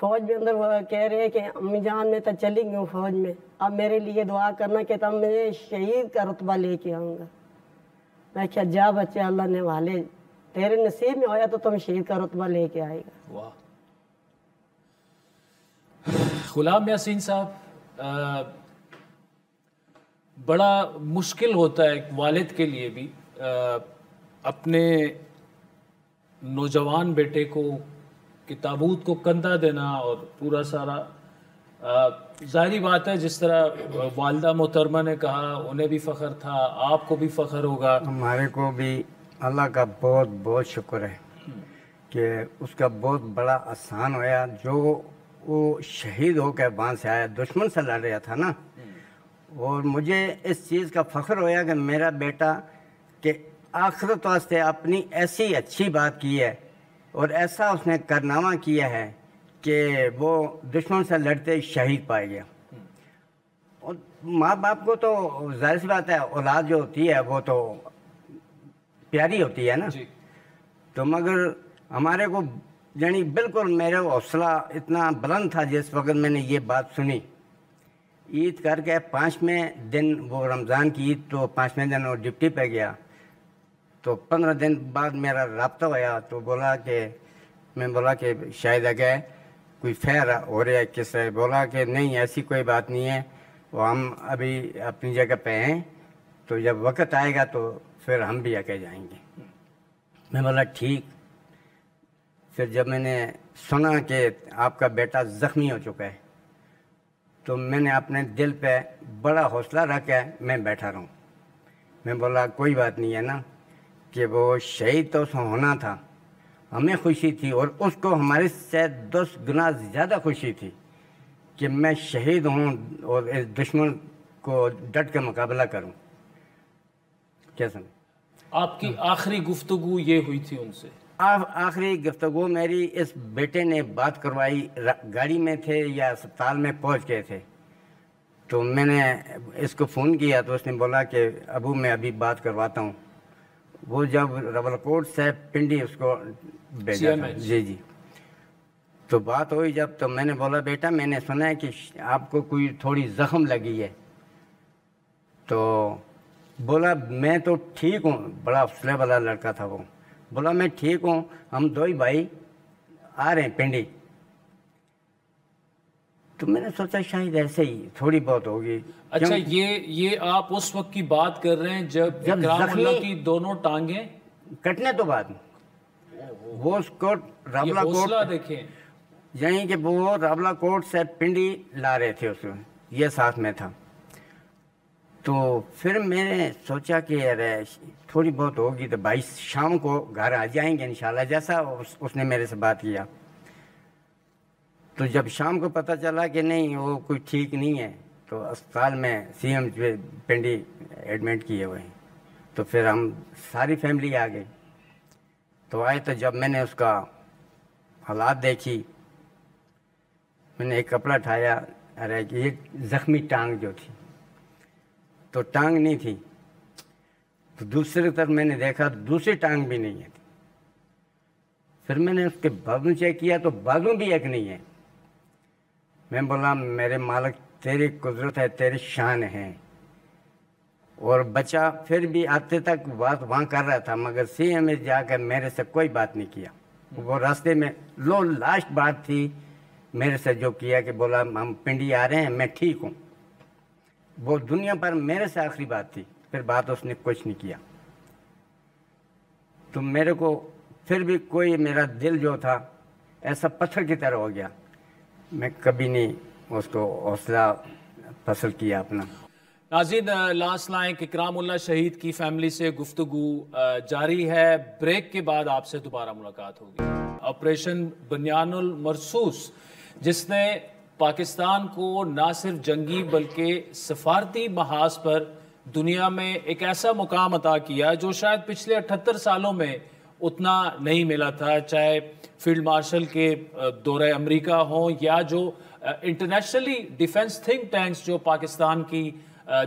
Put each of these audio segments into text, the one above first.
فوج میں اندر وہ کہہ رہے کہ امی جان میں تو چلی گئی ہوں فوج میں، اب میرے لیے دعا کرنا کہ تب میں شہید کا رتبہ لے کے آؤں گا۔ میں کیا جا بچے، اللہ نے والے تیرے نصیب میں ہویا تو تم شہید کا رتبہ لے کے آئے گا۔ واہ۔ غلام یاسین صاحب، بڑا مشکل ہوتا ہے ایک والد کے لیے بھی اپنے نوجوان بیٹے کو کہ تابوت کو کندھا دینا، اور پورا سارا ظاہری بات ہے جس طرح والدہ محترمہ نے کہا انہیں بھی فخر تھا، آپ کو بھی فخر ہوگا۔ ہمارے کو بھی اللہ کا بہت بہت شکر ہے کہ اس کا بہت بڑا آسان ہویا، جو وہ شہید ہو کے وہاں سے آیا، دشمن سے لڑ رہا تھا نا، اور مجھے اس چیز کا فخر ہویا کہ میرا بیٹا کہ آخرت واسطے اپنی ایسی اچھی بات کی ہے اور ایسا اس نے کارنامہ کیا ہے کہ وہ دشمن سے لڑتے شہید پائے گیا۔ اور ماں باپ کو تو ظاہر سی بات ہے، اولاد جو ہوتی ہے وہ تو پیاری ہوتی ہے نا، تو مگر ہمارے کو یعنی بالکل میرا حوصلہ اتنا بلند تھا جس وقت میں نے یہ بات سنی۔ عید کر کے 5ویں دن، وہ رمضان کی عید، تو 5ویں دن وہ ڈپٹی پہ گیا، تو 15 دن بعد میرا رابطہ ہوا، تو بولا کہ میں بولا کہ شاید اگر کوئی فیر ہو رہا ہے کس سے، بولا کہ نہیں ایسی کوئی بات نہیں ہے، وہ ہم ابھی اپنی جگہ پہ ہیں، تو جب وقت آئے گا تو پھر ہم بھی آ کے جائیں گے۔ میں بولا ٹھیک۔ پھر جب میں نے سنا کہ آپ کا بیٹا زخمی ہو چکا ہے تو میں نے اپنے دل پہ بڑا حوصلہ رکھ کے میں بیٹھا رہوں۔ میں بولا کوئی بات نہیں ہے نا، کہ وہ شہید تو اس میں ہونا تھا، ہمیں خوشی تھی اور اس کو ہمارے سے 10 گنا زیادہ خوشی تھی کہ میں شہید ہوں اور اس دشمن کو ڈٹ کے مقابلہ کروں۔ کیا سمجھ؟ آپ کی آخری گفتگو یہ ہوئی تھی ان سے؟ آخری گفتگو میری اس بیٹے نے بات کروائی، گاڑی میں تھے یا اسپتال میں پہنچ گئے تھے، تو میں نے اس کو فون کیا تو اس نے بولا کہ ابو میں ابھی بات کرواتا ہوں۔ وہ جب راولکوٹ سے پنڈی اس کو بھیجا تھا، جی تو بات ہوئی جب، تو میں نے بولا بیٹا میں نے سنا ہے کہ آپ کو کوئی تھوڑی زخم لگی ہے، تو بولا میں تو ٹھیک ہوں، بڑا حوصلے والا لڑکا تھا وہ، بولا میں ٹھیک ہوں، ہم 2 ہی بھائی آ رہے ہیں پنڈی۔ تو میں نے سوچا شاید ایسے ہی تھوڑی بہت ہوگی۔ اچھا، یہ آپ اس وقت کی بات کر رہے ہیں جب اکرام اللہ کی دونوں ٹانگیں کٹنے تو بعد وہ اس کو راولہ کوٹ دیکھیں، یہیں کہ وہ راولہ کوٹ سے پنڈی لا رہے تھے، اس کو یہ ساتھ میں تھا۔ تو پھر میں نے سوچا کہ ارے تھوڑی بہت ہوگی تو بھائی شام کو گھر آ جائیں گے انشاءاللہ، جیسا اس نے میرے سے بات کیا۔ تو جب شام کو پتہ چلا کہ نہیں وہ کوئی ٹھیک نہیں ہے، تو اسپتال میں سی ایم پنڈی ایڈمٹ کیے ہوئے ہیں، تو پھر ہم ساری فیملی آ گئی۔ تو آئے تو جب میں نے اس کا حالات دیکھی، میں نے ایک کپڑا اٹھایا، ارے یہ زخمی ٹانگ جو تھی، تو ٹانگ نہیں تھی، تو دوسری طرف میں نے دیکھا دوسری ٹانگ بھی نہیں ہے۔ پھر میں نے اس کے بازو چیک کیا تو بازو بھی ایک نہیں ہے۔ میں بولا میرے مالک تیری قدرت ہے، تیری شان ہے۔ اور بچہ پھر بھی آتے تک بات وہاں کر رہا تھا، مگر سی ایم میں جا کر میرے سے کوئی بات نہیں کیا۔ وہ راستے میں لاسٹ بات تھی میرے سے جو کیا کہ بولا ہم پنڈی آ رہے ہیں، میں ٹھیک ہوں۔ وہ دنیا پر میرے سے آخری بات تھی، پھر بات اس نے کچھ نہیں کیا۔ تو میرے کو پھر بھی کوئی میرا دل جو تھا ایسا پتھر کی طرح ہو گیا، میں کبھی نہیں اس کو حوصلہ فصل کیا اپنا۔ ناظرین، لاسٹ لائن اکرام اللہ شہید کی فیملی سے گفتگو جاری ہے، بریک کے بعد آپ سے دوبارہ ملاقات ہوگی۔ آپریشن بنیان المرصوص جس نے پاکستان کو نہ صرف جنگی بلکہ سفارتی محاذ پر دنیا میں ایک ایسا مقام عطا کیا جو شاید پچھلے 78 سالوں میں اتنا نہیں ملا تھا، چاہے فیلڈ مارشل کے دورہ امریکہ ہوں یا جو انٹرنیشنلی ڈیفنس تھنک ٹینکس جو پاکستان کی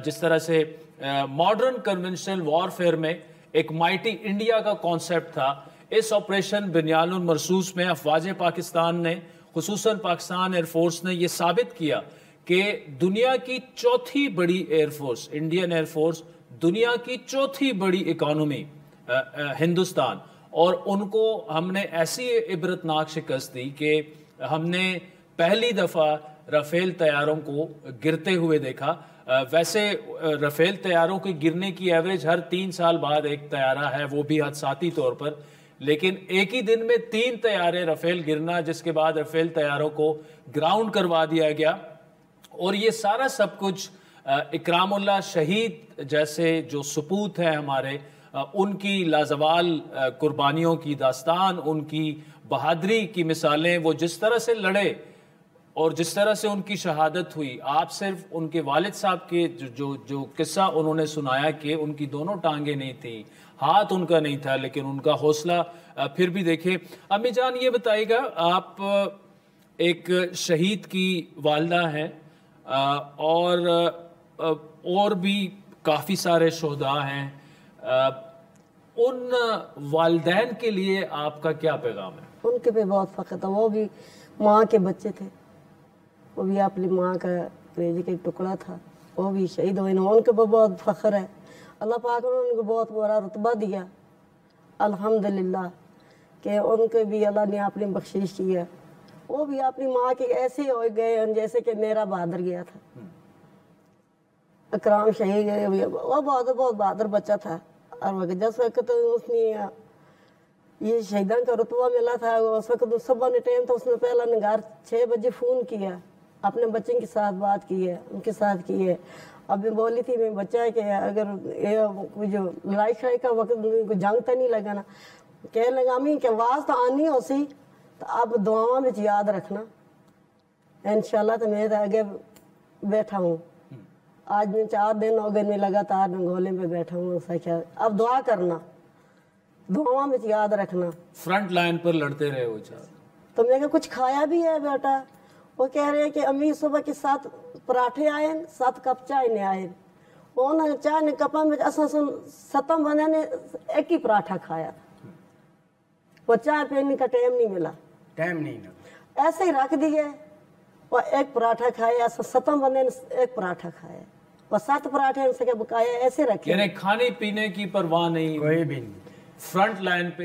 جس طرح سے ماڈرن کنونشنل وارفیئر میں ایک مائٹی انڈیا کا کانسیپٹ تھا، اس آپریشن بنیان المرصوص میں افواج پاکستان نے خصوصاً پاکستان ایئر فورس نے یہ ثابت کیا کہ دنیا کی چوتھی بڑی air force, Indian air force, دنیا کی چوتھی بڑی اکانومی ہندوستان، اور ان کو ہم نے ایسی عبرتناک شکست دی کہ ہم نے پہلی دفعہ رافیل طیاروں کو گرتے ہوئے دیکھا۔ ویسے رافیل طیاروں کے گرنے کی ایوریج ہر 3 سال بعد ایک طیارہ ہے، وہ بھی حادثاتی طور پر، لیکن ایک ہی دن میں 3 طیارے رافیل گرنا، جس کے بعد رافیل طیاروں کو گراؤنڈ کروا دیا گیا۔ اور یہ سارا سب کچھ اکرام اللہ شہید جیسے جو سپوت ہیں ہمارے، ان کی لازوال قربانیوں کی داستان، ان کی بہادری کی مثالیں، وہ جس طرح سے لڑے اور جس طرح سے ان کی شہادت ہوئی۔ آپ صرف ان کے والد صاحب کے جو قصہ انہوں نے سنایا کہ ان کی دونوں ٹانگیں نہیں تھیں، ہاتھ ان کا نہیں تھا، لیکن ان کا حوصلہ پھر بھی دیکھیں۔ امی جان یہ بتائیے گا، آپ ایک شہید کی والدہ ہیں، اور بھی کافی سارے شہداء ہیں، ان والدین کے لیے آپ کا کیا پیغام ہے؟ ان کے پہ بہت فخر تھا، وہ بھی ماں کے بچے تھے، وہ بھی اپنی ماں کا کلیجے کا ایک ٹکڑا تھا، وہ بھی شہید ہوئے، ان کے پہ بہت فخر ہے۔ اللہ پاک نے ان کو بہت بڑا رتبہ دیا الحمدللہ، کہ ان کے بھی اللہ نے اپنی بخشش کی ہے۔ وہ بھی اپنی ماں کے ایسے ہو گئے جیسے کہ میرا بہادر گیا تھا، اکرام شہید گئے، وہ بہت بہادر بچہ تھا۔ اور جس وقت اس نے یہ شہیدان کا رتبہ ملا تھا، اس وقت صبح نے ٹائم تھا، اس نے پہلا گھر 6 بجے فون کیا، اپنے بچے کے ساتھ بات کی ہے، ان کے ساتھ کی ہے۔ اب میں بولی تھی میں بچہ ہے کہ اگر جو لڑائی شڑائی کا وقت جنگ تو نہیں لگا نا، کہنے لگا امی کہ آواز تو آنی ہو سی تو اب دعاواں میں یاد رکھنا انشاءاللہ۔ تو میں آگے بیٹھا ہوں، آج میں 4 دن ہو گئے میں لگاتار گولے میں بیٹھا ہوں، اب دعا کرنا، دعاواں میں یاد رکھنا۔ فرنٹ لائن پر لڑتے رہے ہو چار، تو میں نے کچھ کھایا بھی ہے بیٹا؟ وہ کہہ رہے ہیں کہ امی صبح کے 7 پراٹھے آئے، 7 کپ چائے نے آئے، وہ چائے نے کپا میں 7 بندے نے ایک ہی پراٹھا کھایا، وہ چائے پینے کا ٹائم نہیں ملا، ٹائم نہیں نا، ایسے ہی رکھ دیے، وہ ایک پراٹھا کھایا، 7 بندے نے ایک پراٹھا کھایا، وہ 7 پراٹھے ان سے کہ بکایا ایسے رکھے، یعنی کھانے پینے کی پرواہ نہیں، کوئی بھی نہیں، فرنٹ لائن پہ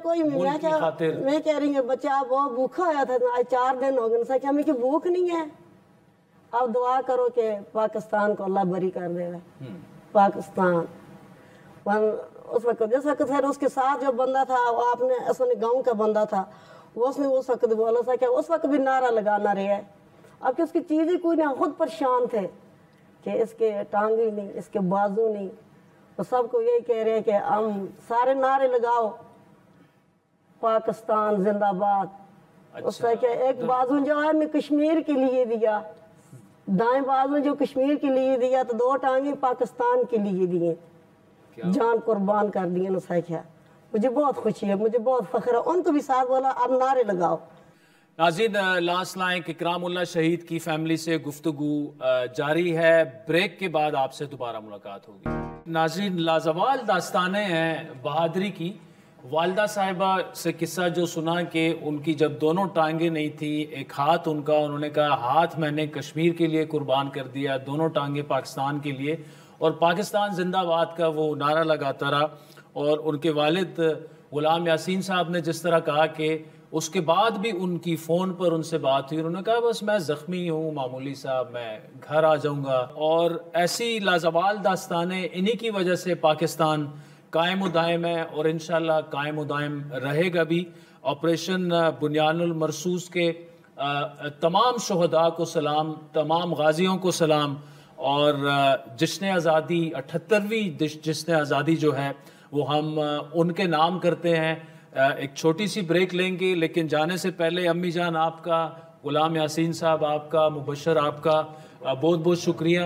کوئی ملک کی خاطر۔ میں کہہ رہی ہوں بچہ وہ بھوکا آیا تھا، آج 4 دن ہو گئے، کہ ہمیں کی بھوک نہیں ہے، اب دعا کرو کہ پاکستان کو اللہ بری کر دے گا، پاکستان۔ اس وقت جس وقت پھر اس کے ساتھ جو بندہ تھا، وہ آپ نے اصل گاؤں کا بندہ تھا، وہ اس نے اس وقت بولا تھا کہ اس وقت بھی نعرہ لگانا رہے ہے، اب کہ اس کی چیزیں کوئی نہیں، خود پریشان تھے کہ اس کے ٹانگیں نہیں، اس کے بازو نہیں، وہ سب کو یہی کہہ رہے ہیں کہ ہم سارے نعرے لگاؤ پاکستان زندہ باد۔ اس کا کہ ایک بازو جو ہے میں کشمیر کے لیے دیا، دائیں بازو جو کشمیر کے لیے دیا، تو 2 ٹانگیں پاکستان کے لیے دیے، جان قربان کر دیے نسا کیا۔ مجھے بہت خوشی ہے، مجھے بہت فخر ہے، ان کو بھی ساتھ بولا اب نعرے لگاؤ۔ ناظرین، لاسٹ لائن اکرام اللہ شہید کی فیملی سے گفتگو جاری ہے، بریک کے بعد آپ سے دوبارہ ملاقات ہوگی۔ ناظرین، لازوال داستانیں ہیں بہادری کی۔ والدہ صاحبہ سے قصہ جو سنا کہ ان کی جب دونوں ٹانگیں نہیں تھی، ایک ہاتھ ان کا، انہوں نے کہا ہاتھ میں نے کشمیر کے لیے قربان کر دیا، دونوں ٹانگیں پاکستان کے لیے، اور پاکستان زندہ باد کا وہ نعرہ لگاتا رہا۔ اور ان کے والد غلام یاسین صاحب نے جس طرح کہا کہ اس کے بعد بھی ان کی فون پر ان سے بات ہوئی، انہوں نے کہا بس میں زخمی ہوں معمولی صاحب، میں گھر آ جاؤں گا۔ اور ایسی لازوال داستانیں انہی کی وجہ سے پاکستان قائم و دائم ہے، اور انشاءاللہ قائم و دائم رہے گا بھی۔ آپریشن بنیان المرصوص کے تمام شہداء کو سلام، تمام غازیوں کو سلام، اور جشن آزادی 78ویں جشن آزادی جو ہے وہ ہم ان کے نام کرتے ہیں۔ ایک چھوٹی سی بریک لیں گے، لیکن جانے سے پہلے امی جان آپ کا، غلام یاسین صاحب آپ کا، مبشر آپ کا بہت بہت شکریہ۔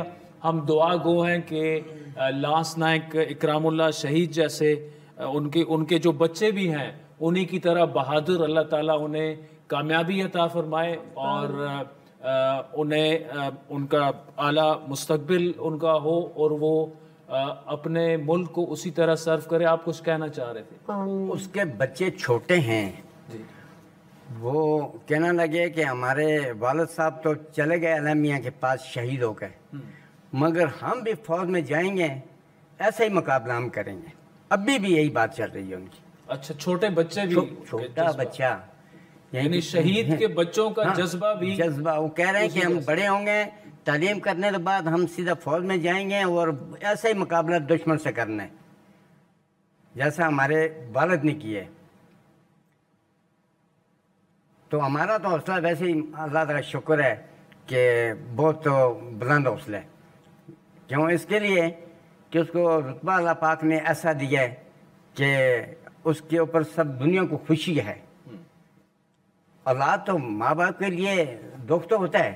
ہم دعا گو ہیں کہ لاس نائک اکرام اللہ شہید جیسے ان کے جو بچے بھی ہیں انہی کی طرح بہادر اللہ تعالیٰ انہیں کامیابی عطا فرمائے، اور انہیں ان کا اعلیٰ مستقبل ان کا ہو، اور وہ اپنے ملک کو اسی طرح سرو کرے۔ آپ کچھ کہنا چاہ رہے تھے؟ اس کے بچے چھوٹے ہیں، وہ کہنا لگے کہ ہمارے والد صاحب تو چلے گئے اعلامیہ کے پاس شہید ہو گئے، مگر ہم بھی فوج میں جائیں گے، ایسا ہی مقابلہ ہم کریں گے۔ ابھی بھی یہی بات چل رہی ہے ان کی۔ اچھا، چھوٹے بچے بھی، چھوٹا بچہ یعنی شہید کے بچوں کا جذبہ بھی، جذبہ وہ کہہ رہے ہیں کہ ہم بڑے ہوں گے، تعلیم کرنے کے بعد ہم سیدھا فوج میں جائیں گے اور ایسا ہی مقابلہ دشمن سے کرنا ہے جیسا ہمارے والد نے کیے۔ تو ہمارا تو حوصلہ ویسے ہی اللہ تعالیٰ شکر ہے کہ بہت بلند حوصلہ ہے، کیوں؟ اس کے لیے کہ اس کو رتبہ اللہ پاک نے ایسا دیا ہے کہ اس کے اوپر سب دنیا کو خوشی ہے۔ اولاد تو ماں باپ کے لیے دکھ تو ہوتا ہے،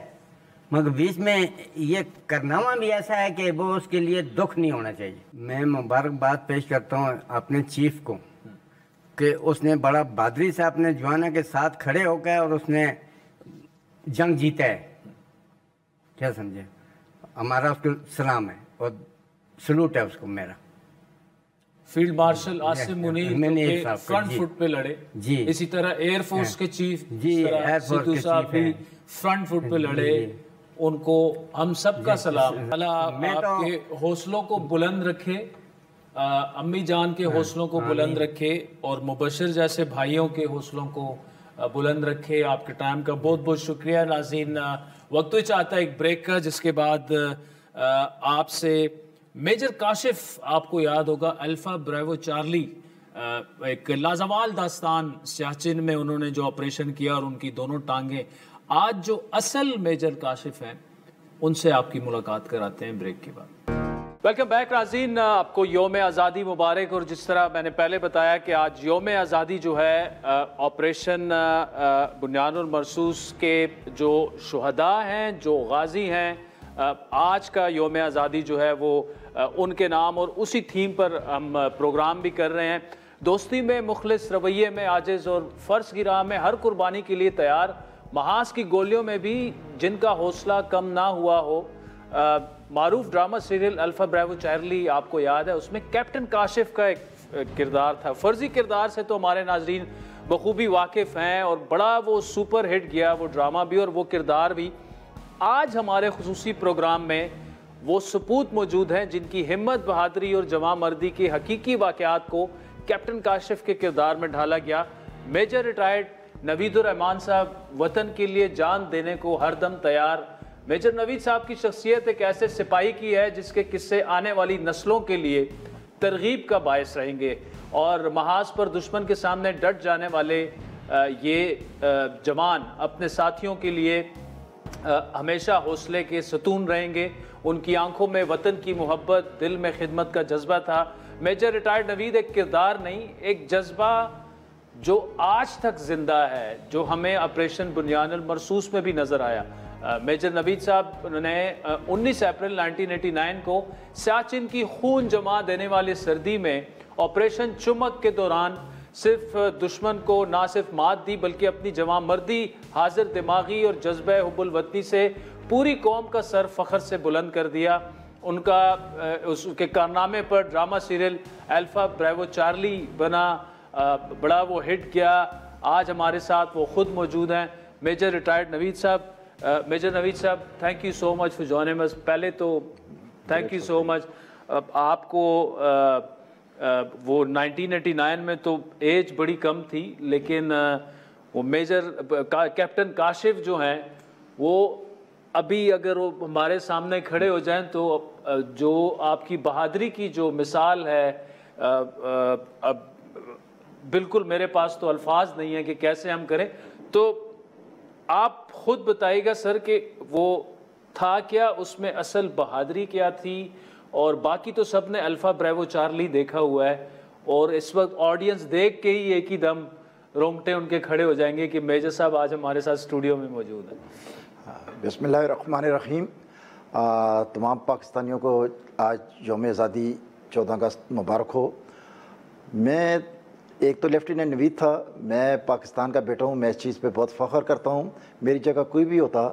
مگر بیچ میں یہ کارنامہ بھی ایسا ہے کہ وہ اس کے لیے دکھ نہیں ہونا چاہیے۔ میں مبارکباد پیش کرتا ہوں اپنے چیف کو کہ اس نے بڑا بہادری سے اپنے جوانوں کے ساتھ کھڑے ہو گئے اور اس نے جنگ جیتا ہے، کیا سمجھے؟ ہمارا اس کو سلام ہے اور سلوٹ ہے اس کو میرا۔ Field marshal Asim Munir front foot پہ لڑے، جی، اسی طرح ایئر فورس کے چیف جی ایئر فورس کے صاحب بھی فرنٹ فٹ پہ لڑے، ان کو ہم سب کا سلام۔ اللہ آپ کے حوصلوں کو بلند رکھے، امی جان کے حوصلوں کو بلند رکھے، اور مبشر جیسے بھائیوں کے حوصلوں کو بلند رکھے۔ آپ کے ٹائم کا بہت بہت شکریہ۔ ناظرین، وقت تو چاہتا ہے ایک بریک کا، جس کے بعد آپ سے میجر کاشف، آپ کو یاد ہوگا الفا بریوو چارلی، ایک لازوال داستان سیاچن میں انہوں نے جو آپریشن کیا اور ان کی دونوں ٹانگیں، آج جو اصل میجر کاشف ہیں ان سے آپ کی ملاقات کراتے ہیں بریک کے بعد۔ ویلکم بیک ناظرین، آپ کو یوم آزادی مبارک۔ اور جس طرح میں نے پہلے بتایا کہ آج یوم آزادی جو ہے، آپریشن بنیان المرصوص کے جو شہداء ہیں، جو غازی ہیں، آج کا یوم آزادی جو ہے وہ ان کے نام اور اسی تھیم پر ہم پروگرام بھی کر رہے ہیں۔ دوستی میں، مخلص رویے میں، عاجز اور فرض کی راہ میں ہر قربانی کے لیے تیار، محاذ کی گولیوں میں بھی جن کا حوصلہ کم نہ ہوا ہو۔ معروف drama serial alpha Bravo Charlie آپ کو یاد ہے، اس میں کیپٹن کاشف کا ایک کردار تھا۔ فرضی کردار سے تو ہمارے ناظرین بخوبی واقف ہیں، اور بڑا وہ سپر ہٹ گیا وہ ڈرامہ بھی اور وہ کردار بھی۔ آج ہمارے خصوصی پروگرام میں وہ سپوت موجود ہیں جن کی ہمت، بہادری اور جواں مردی کے حقیقی واقعات کو کیپٹن کاشف کے کردار میں ڈھالا گیا۔ میجر ریٹائرڈ نوید الرحمان صاحب وطن کے لیے جان دینے کو ہر دم تیار۔ میجر نوید صاحب کی شخصیت ایک ایسے سپاہی کی ہے جس کے قصے آنے والی نسلوں کے لیے ترغیب کا باعث رہیں گے، اور محاذ پر دشمن کے سامنے ڈٹ جانے والے یہ جوان اپنے ساتھیوں کے لیے ہمیشہ حوصلے کے ستون رہیں گے۔ ان کی آنکھوں میں وطن کی محبت، دل میں خدمت کا جذبہ تھا۔ میجر ریٹائرڈ نوید ایک کردار نہیں، ایک جذبہ جو آج تک زندہ ہے، جو ہمیں آپریشن بنیان المرصوص میں بھی نظر آیا۔ میجر نوید صاحب نے 19 اپریل 1989 کو سیاچن کی خون جما دینے والی سردی میں آپریشن چمک کے دوران صرف دشمن کو نہ صرف مات دی، بلکہ اپنی جواں مردی، حاضر دماغی اور جذبہ حب الوطنی سے پوری قوم کا سر فخر سے بلند کر دیا۔ ان کا اس کے کارنامے پر drama serial alpha Bravo Charlie بنا، بڑا وہ ہٹ کیا۔ آج ہمارے ساتھ وہ خود موجود ہیں، میجر ریٹائرڈ نوید صاحب۔ میجر نوید صاحب، thank you so much for joining اس۔ پہلے تو تھینک یو سو مچ۔ آپ کو وہ 1989 میں تو ایج بڑی کم تھی، لیکن وہ میجر کیپٹن کاشف جو ہیں، وہ ابھی اگر وہ ہمارے سامنے کھڑے ہو جائیں تو جو آپ کی بہادری کی جو مثال ہے، بالکل میرے پاس تو الفاظ نہیں ہیں کہ کیسے ہم کریں۔ تو آپ خود بتائیے گا سر کہ وہ تھا کیا، اس میں اصل بہادری کیا تھی؟ اور باقی تو سب نے الفا بریوو چارلی دیکھا ہوا ہے، اور اس وقت آڈینس دیکھ کے ہی ایک ہی دم رونگٹے ان کے کھڑے ہو جائیں گے کہ میجر صاحب آج ہمارے ساتھ اسٹوڈیو میں موجود ہیں۔ بسم اللہ الرحمن الرحیم۔ تمام پاکستانیوں کو آج یوم آزادی 14 اگست مبارک ہو۔ میں ایک تو لیفٹیننٹ نوید تھا، میں پاکستان کا بیٹا ہوں، میں اس چیز پہ بہت فخر کرتا ہوں۔ میری جگہ کوئی بھی ہوتا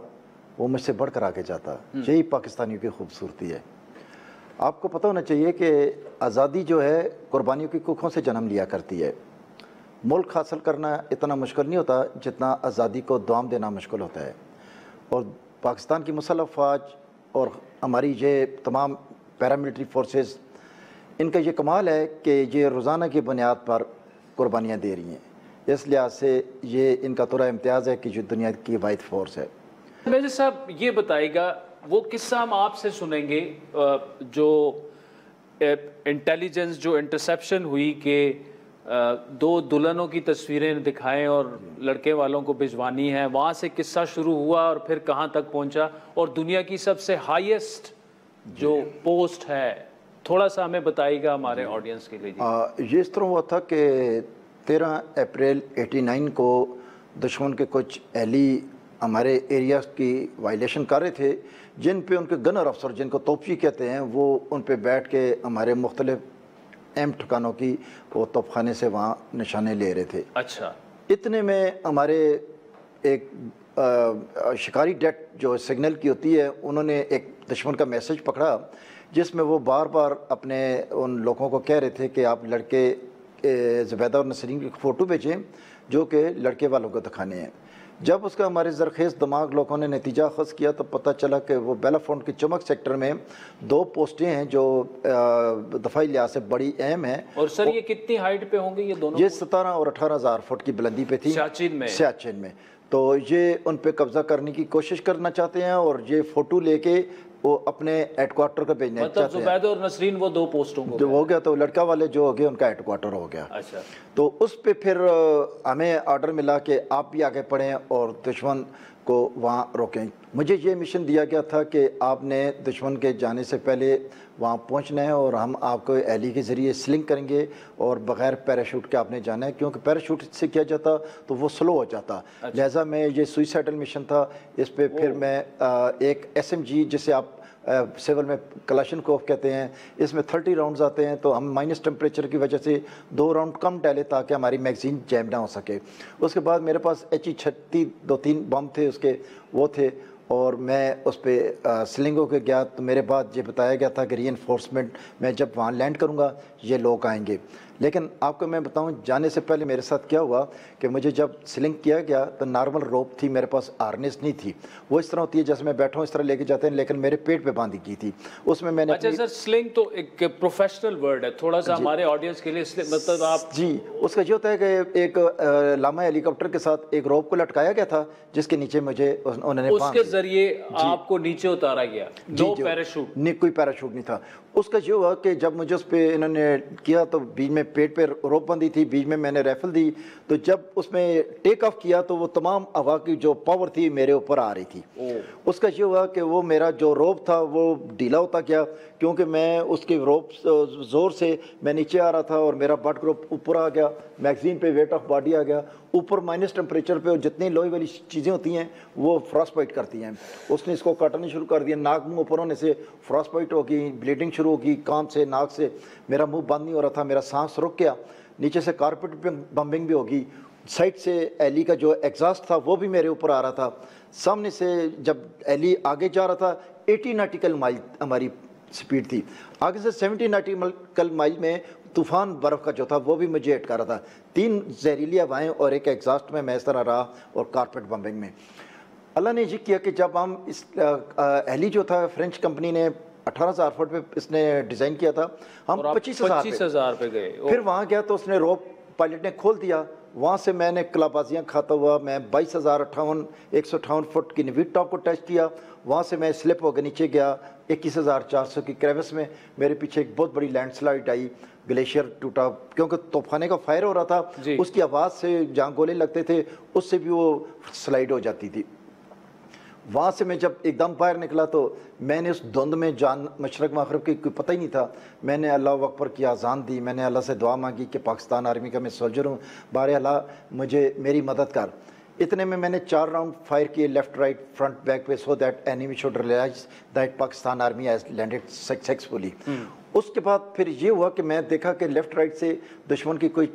وہ مجھ سے بڑھ کر آگے جاتا، یہی پاکستانیوں کی خوبصورتی ہے۔ آپ کو پتہ ہونا چاہیے کہ آزادی جو ہے قربانیوں کی کوکھوں سے جنم لیا کرتی ہے، ملک حاصل کرنا اتنا مشکل نہیں ہوتا جتنا آزادی کو دوام دینا مشکل ہوتا ہے. اور پاکستان کی مسلح افواج اور ہماری یہ تمام پیراملٹری فورسز، ان کا یہ کمال ہے کہ یہ روزانہ کی بنیاد پر قربانیاں دے رہی ہیں. اس لحاظ سے یہ ان کا تھوڑا امتیاز ہے کہ جو دنیا کی واحد فورس ہے. میجر صاحب یہ بتائے گا، وہ قصہ ہم آپ سے سنیں گے جو انٹیلیجنس جو انٹرسیپشن ہوئی کہ 2 دلہنوں کی تصویریں دکھائیں اور لڑکے والوں کو بھجوانی ہیں، وہاں سے قصہ شروع ہوا اور پھر کہاں تک پہنچا، اور دنیا کی سب سے ہائیسٹ جو پوسٹ ہے، تھوڑا سا ہمیں بتائے گا ہمارے آڈینس کے لیے. یہ اس طرح ہوا تھا کہ 13 اپریل 89 کو دشمن کے کچھ اہلی ہمارے ایریا کی وائلیشن کر رہے تھے، جن پہ ان کے گنر افسر، جن کو توپچی کہتے ہیں، وہ ان پہ بیٹھ کے ہمارے مختلف اہم ٹھکانوں کی وہ توپ خانے سے وہاں نشانے لے رہے تھے. اچھا. اتنے میں ہمارے ایک شکاری ڈیٹ جو سگنل کی ہوتی ہے، انہوں نے ایک دشمن کا میسج پکڑا جس میں وہ بار بار اپنے ان لوگوں کو کہہ رہے تھے کہ آپ لڑکے زبیدہ اور نسرین کی فوٹو بھیجیں جو کہ لڑکے والوں کو دکھانے ہیں. جب اس کا ہمارے زرخیز دماغ لوگوں نے نتیجہ اخذ کیا تو پتہ چلا کہ وہ بیلا فونٹ کی چمک سیکٹر میں 2 پوسٹیں ہیں جو دفاعی لحاظ سے بڑی اہم ہیں. اور سر یہ کتنی ہائٹ پہ ہوں گے یہ دونوں؟ یہ 17 اور 18 ہزار فٹ کی بلندی پہ تھی سیاچن میں. تو یہ ان پہ قبضہ کرنے کی کوشش کرنا چاہتے ہیں اور یہ فوٹو لے کے وہ اپنے ہیڈ کوارٹر کا بھیجنا چاہتے ہیں. مطلب زبیدہ اور نسرین وہ 2 پوسٹوں کو جو ہو گیا تو لڑکا والے جو ہو گئے ان کا ہیڈ کوارٹر ہو گیا. اچھا. تو اس پہ پھر ہمیں آرڈر ملا کہ آپ بھی آگے پڑھیں اور دشمن کو وہاں روکیں. مجھے یہ مشن دیا گیا تھا کہ آپ نے دشمن کے جانے سے پہلے وہاں پہنچنا ہے اور ہم آپ کو ایلی کے ذریعے سلنگ کریں گے اور بغیر پیراشوٹ کے آپ نے جانا ہے، کیونکہ پیراشوٹ سے کیا جاتا تو وہ سلو ہو جاتا. لہٰذا میں یہ سوئسائڈل مشن تھا. اس پہ پھر میں ایک SMG جسے آپ سیول میں کلاشنکوف کہتے ہیں، اس میں 30 راؤنڈز آتے ہیں، تو ہم مائنس ٹمپریچر کی وجہ سے 2 راؤنڈ کم ڈالے تاکہ ہماری میگزین جیم نہ ہو سکے. اس کے بعد میرے پاس HE-36 2-3 بم تھے اس کے، وہ تھے، اور میں اس پہ سلنگوں کے گیا. تو میرے بعد یہ بتایا گیا تھا کہ ری انفورسمنٹ میں جب وہاں لینڈ کروں گا یہ لوگ آئیں گے. لیکن آپ کو میں بتاؤں جانے سے پہلے میرے ساتھ کیا ہوا کہ مجھے جب سلنگ کیا گیا تو نارمل روپ تھی، میرے پاس آرنیس نہیں تھی. وہ اس طرح ہوتی ہے جیسے میں بیٹھا ہوں اس طرح لے کے جاتے ہیں، لیکن میرے پیٹ پہ باندھی کی تھی. اس میں نے اچھا سر، سلنگ تو ایک پروفیشنل ورڈ ہے، تھوڑا سا ہمارے آڈینس کے لیے مطلب آپ جی اس کا یہ ہوتا ہے کہ ایک لاما ہیلی کاپٹر کے ساتھ ایک روپ کو لٹکایا گیا تھا جس کے نیچے مجھے انہوں نے اس کے ذریعے آپ کو نیچے اتارا گیا. نو پیراشوٹ؟ نہیں، کوئی پیراشوٹ نہیں تھا. اس کا یہ ہوا کہ جب مجھے اس پہ انہوں نے کیا تو بیچ میں پیٹ پہ روپ بندی تھی، بیچ میں نے ریفل دی. تو جب اس میں ٹیک آف کیا تو وہ تمام ہوا کی جو پاور تھی میرے اوپر آ رہی تھی. اس کا یہ ہوا کہ وہ میرا جو روپ تھا وہ ڈھیلا ہوتا گیا، کیونکہ میں اس کے روپ زور سے میں نیچے آ رہا تھا اور میرا بٹ گروپ اوپر آ گیا. میگزین پہ ویٹ آف باڈی آ گیا اوپر. مائنس ٹمپریچر پہ جتنی لوہے والی چیزیں ہوتی ہیں وہ فراس بائٹ کرتی ہیں. اس نے اس کو کاٹنا شروع کر دیا. ناک منہ اوپر ہونے سے فراس بائٹ ہوگی، بلیڈنگ شروع ہوگی کان سے، ناک سے. میرا منہ بند نہیں ہو رہا تھا، میرا سانس رک گیا. نیچے سے کارپیٹ پہ بمبنگ بھی ہوگی. سائڈ سے ایلی کا جو ایگزاسٹ تھا وہ بھی میرے اوپر آ رہا تھا. سامنے سے جب ایلی آگے جا رہا تھا 80 ناٹیکل مائل ہماری سپیڈ تھی. آگے سے 70 ناٹیکل مائل میں طوفان برف کا جو تھا وہ بھی مجھے ہٹ کر رہا تھا. 3 زہریلی ہوائیں اور ایک ایگزاسٹ میں اس طرح رہا اور کارپیٹ بمبنگ میں. اللہ نے یہ کیا کہ جب ہم اس ایلی جو تھا فرینچ کمپنی نے 18,000 فٹ پہ اس نے ڈیزائن کیا تھا، ہم 25,000 پہ گئے. پھر وہاں گیا تو اس نے روپ پائلٹ نے کھول دیا. وہاں سے میں نے کلابازیاں کھاتا ہوا میں 22,058 فٹ کی نیویٹ ٹاپ کو ٹچ کیا. وہاں سے میں سلپ ہو کے نیچے گیا 21,400 کی کریوس میں. میرے پیچھے ایک بہت بڑی لینڈ سلائڈ آئی، گلیشیئر ٹوٹا کیونکہ توپخانے کا فائر ہو رہا تھا. اس کی آواز سے جہاں گولے لگتے تھے اس سے بھی وہ سلائڈ ہو جاتی تھی. وہاں سے میں جب ایک دم باہر نکلا تو میں نے اس دھند میں جان مشرق مغرب کی کوئی پتہ ہی نہیں تھا. میں نے اللہ اکبر کی اذان دی. میں نے اللہ سے دعا مانگی کہ پاکستان آرمی کا میں سولجر ہوں، بارے اللہ مجھے میری مدد کر. اتنے میں نے 4 راؤنڈ فائر کیے لیفٹ رائٹ فرنٹ بیک پہ، so that enemy should realize that Pakistan army has landed successfully. اس کے بعد پھر یہ ہوا کہ میں دیکھا کہ لیفٹ رائٹ سے دشمن کی کوئی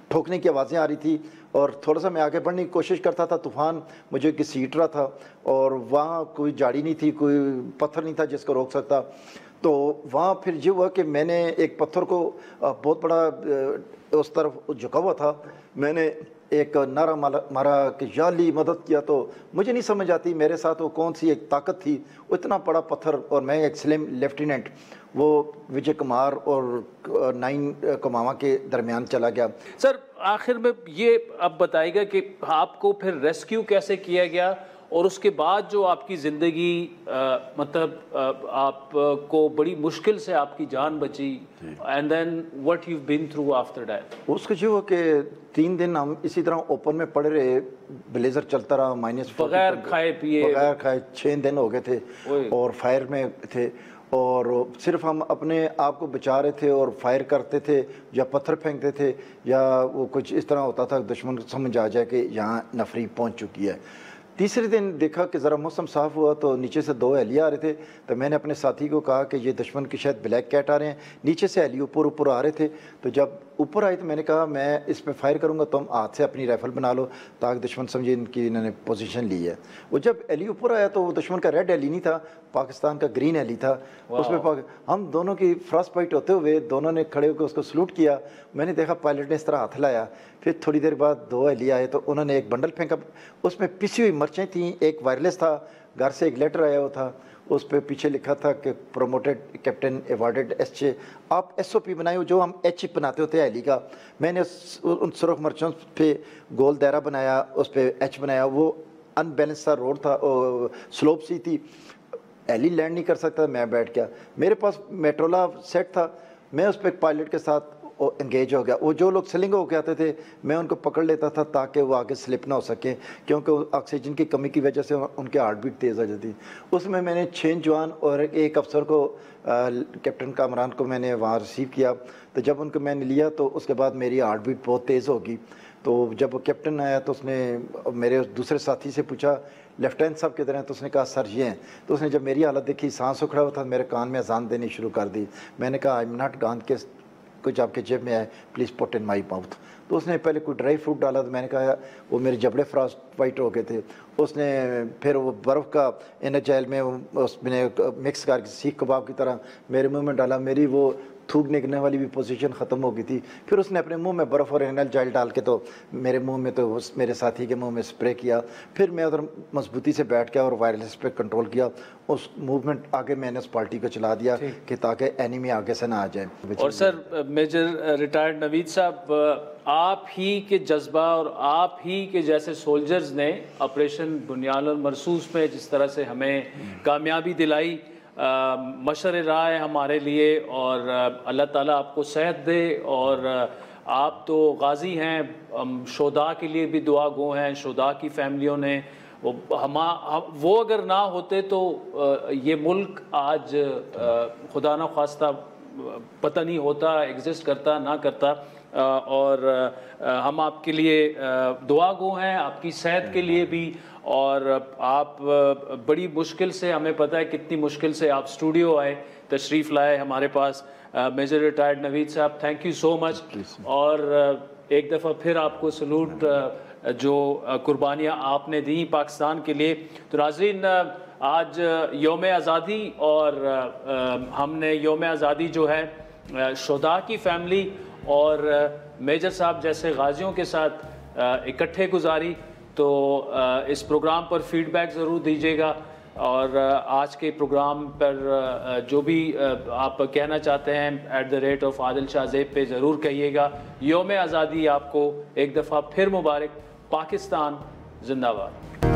ٹھوکنے کی آوازیں آ رہی تھی اور تھوڑا سا میں آگے بڑھنے کی کوشش کرتا تھا، طوفان مجھے گھسیٹ رہا تھا اور وہاں کوئی جھاڑی نہیں تھی، کوئی پتھر نہیں تھا جس کو روک سکتا. تو وہاں پھر یہ ہوا کہ میں نے ایک پتھر کو بہت بڑا اس طرف جھکا ہوا تھا، میں نے ایک نعرہ مارا کہ یا علی مدد کیا. تو مجھے نہیں سمجھ آتی میرے ساتھ وہ کون سی ایک طاقت تھی، وہ اتنا بڑا پتھر، اور میں ایک سلیم لیفٹیننٹ وہ وجے کمار اور 9 کماوا کے درمیان چلا گیا. سر آخر میں یہ اب بتائیے گا کہ آپ کو پھر ریسکیو کیسے کیا گیا، اور اس کے بعد جو آپ کی زندگی مطلب آپ کو بڑی مشکل سے آپ کی جان بچی، and then what you been through after that? اس کا جو ہوا کہ 3 دن ہم اسی طرح اوپن میں پڑے رہے، بلیزر چلتا رہا، بغیر کھائے پیے، بغیر کھائے 6 دن ہو گئے تھے اور فائر میں تھے، اور صرف ہم اپنے آپ کو بچا رہے تھے اور فائر کرتے تھے یا پتھر پھینکتے تھے یا وہ کچھ اس طرح ہوتا تھا دشمن کو سمجھ آ جائے کہ یہاں نفری پہنچ چکی ہے. تیسرے دن دیکھا کہ ذرا موسم صاف ہوا تو نیچے سے 2 اہلیہ آ رہے تھے، تو میں نے اپنے ساتھی کو کہا کہ یہ دشمن کی شاید بلیک کیٹ آ رہے ہیں. نیچے سے اہلی اوپر آ رہے تھے، تو جب اوپر آئے تو میں نے کہا میں اس پہ فائر کروں گا، تم ہاتھ سے اپنی رائفل بنا لو تاکہ دشمن سمجھے انہوں نے پوزیشن لی ہے. وہ جب اہلی اوپر آیا تو وہ دشمن کا ریڈ اہلی نہیں تھا، پاکستان کا گرین اہلی تھا. اس پہ ہم دونوں کی فراسٹ فائٹ ہوتے ہوئے دونوں نے کھڑے ہو کے اس کو سلوٹ کیا. میں نے دیکھا پائلٹ نے اس طرح ہاتھ لایا. پھر تھوڑی دیر بعد 2 اہلی آئے تو انہوں نے ایک بنڈل پھینکا، اس میں پسی ہوئی مرچیں تھیں، ایک وائرلیس تھا، گھر سے ایک لیٹر آیا ہوا تھا، اس پہ پیچھے لکھا تھا کہ پروموٹڈ کیپٹن ایوارڈڈ SJ. آپ SOP بنائے جو ہم H بناتے ہوتے ہیں اہلی کا. میں نے ان سرخ مرچوں پہ گول دائرہ بنایا، اس پہ H بنایا. وہ ان بیلنس سا روڈ تھا، سلوپ سی تھی، اہلی لینڈ نہیں کر سکتا. میں بیٹھ گیا، میرے پاس میٹرولا سیٹ تھا، میں اس پہ پائلٹ کے ساتھ انگیج ہو گیا. وہ جو لوگ سلنگ ہو کے آتے تھے میں ان کو پکڑ لیتا تھا تاکہ وہ آگے سلپ نہ ہو سکے، کیونکہ آکسیجن کی کمی کی وجہ سے ان کے ہارٹ بیٹ تیز ہو جاتی. اس میں میں نے 6 جوان اور ایک افسر کو، کیپٹن کامران کو میں نے وہاں ریسیو کیا. تو جب ان کو میں نے لیا تو اس کے بعد میری ہارٹ بیٹ بہت تیز ہوگی. تو جب وہ کیپٹن آیا تو اس نے میرے دوسرے ساتھی سے پوچھا لیفٹیننٹ صاحب کدھر ہیں، تو اس نے کہا سر یہ ہیں. تو اس نے جب میری حالت دیکھی، سانس اکھڑا ہوا تھا، میرے کان میں اذان دینی شروع کر دی. میں نے کہا آئی ایم ناٹ گان کے کچھ آپ کے جیب میں آئے، please put in my mouth. تو اس نے پہلے کوئی ڈرائی فروٹ ڈالا، تو میں نے کہا وہ میرے جبڑے فراسٹ وائٹ ہو گئے تھے. اس نے پھر وہ برف کا انرجائل میں اس میں مکس کر کے سیخ کباب کی طرح میرے منہ میں ڈالا. میری وہ تھوک نکلنے والی بھی پوزیشن ختم ہو گئی تھی. پھر اس نے اپنے منہ میں برف اور انرجائل ڈال کے تو میرے منہ میں تو میرے ساتھی کے منہ میں اسپرے کیا. پھر میں ادھر مضبوطی سے بیٹھ گیا اور وائرلیس پہ کنٹرول کیا. اس موومنٹ آگے میں نے اس پارٹی کو چلا دیا کہ تاکہ اینیمی آگے سے نہ آ جائے. اور سر میجر ریٹائرڈ نوید صاحب، آپ ہی کے جذبہ اور آپ ہی کے جیسے سولجرز نے آپریشن بنیاد المرصوص میں جس طرح سے ہمیں کامیابی دلائی، مشر راہ ہے ہمارے لیے، اور اللہ تعالیٰ آپ کو صحت دے. اور آپ تو غازی ہیں، شہداء کے لیے بھی دعا گو ہیں. شہداء کی فیملیوں نے وہ اگر نہ ہوتے تو یہ ملک آج خدا نہ خواستہ پتہ نہیں ہوتا، ایگزسٹ کرتا نہ کرتا. اور ہم آپ کے لیے دعا گو ہیں، آپ کی صحت کے لیے بھی. اور آپ بڑی مشکل سے، ہمیں پتہ ہے کتنی مشکل سے آپ اسٹوڈیو آئے، تشریف لائے ہمارے پاس. میجر ریٹائرڈ نوید صاحب، تھینک یو سو مچ. اور ایک دفعہ پھر آپ کو سلوٹ، جو قربانیاں آپ نے دیں پاکستان کے لیے. تو ناظرین، آج یوم آزادی، اور ہم نے یوم آزادی جو ہے شہداء کی فیملی اور میجر صاحب جیسے غازیوں کے ساتھ اکٹھے گزاری. تو اس پروگرام پر فیڈ بیک ضرور دیجیے گا، اور آج کے پروگرام پر جو بھی آپ کہنا چاہتے ہیں @عادل شاہ زیب پہ ضرور کہیے گا. یوم آزادی آپ کو ایک دفعہ پھر مبارک. پاکستان زندہ باد.